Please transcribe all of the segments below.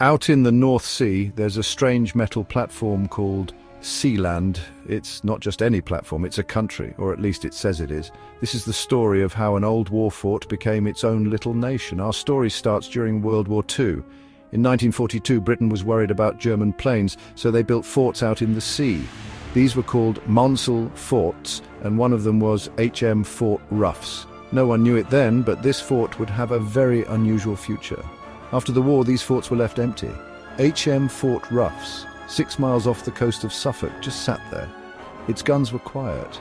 Out in the North Sea, there's a strange metal platform called Sealand. It's not just any platform, it's a country, or at least it says it is. This is the story of how an old war fort became its own little nation. Our story starts during World War II. In 1942, Britain was worried about German planes, so they built forts out in the sea. These were called Monsell forts, and one of them was HM Fort Ruffs. No one knew it then, but this fort would have a very unusual future. After the war, these forts were left empty. HM Fort Ruffs, 6 miles off the coast of Suffolk, just sat there. Its guns were quiet.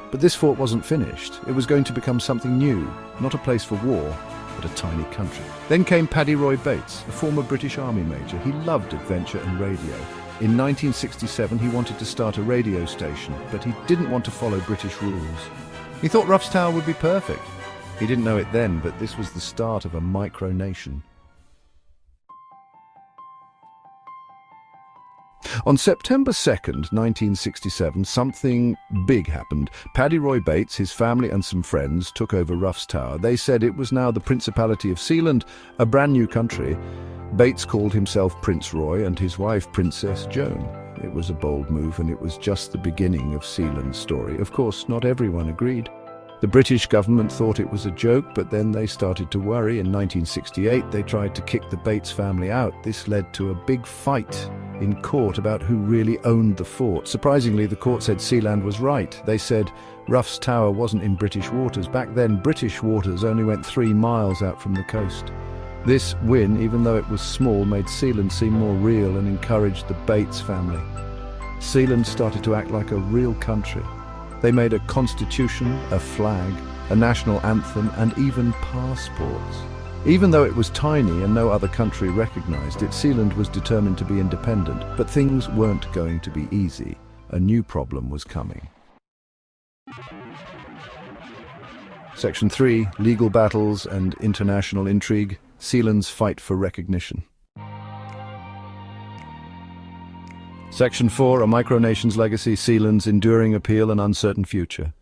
But this fort wasn't finished. It was going to become something new, not a place for war, but a tiny country. Then came Paddy Roy Bates, a former British Army major. He loved adventure and radio. In 1967, he wanted to start a radio station, but he didn't want to follow British rules. He thought Ruff's Tower would be perfect. He didn't know it then, but this was the start of a micronation. On September 2nd, 1967, something big happened. Paddy Roy Bates, his family and some friends took over Ruff's Tower. They said it was now the Principality of Sealand, a brand new country. Bates called himself Prince Roy and his wife Princess Joan. It was a bold move, and it was just the beginning of Sealand's story. Of course, not everyone agreed. The British government thought it was a joke, but then they started to worry. In 1968, they tried to kick the Bates family out. This led to a big fight in court about who really owned the fort. Surprisingly, the court said Sealand was right. They said Ruff's Tower wasn't in British waters. Back then, British waters only went 3 miles out from the coast. This win, even though it was small, made Sealand seem more real and encouraged the Bates family. Sealand started to act like a real country. They made a constitution, a flag, a national anthem, and even passports. Even though it was tiny and no other country recognized it, Sealand was determined to be independent. But things weren't going to be easy. A new problem was coming. Section 3, Legal Battles and International Intrigue. Sealand's Fight for Recognition. Section 4, A Micronation's Legacy, Sealand's Enduring Appeal and Uncertain Future.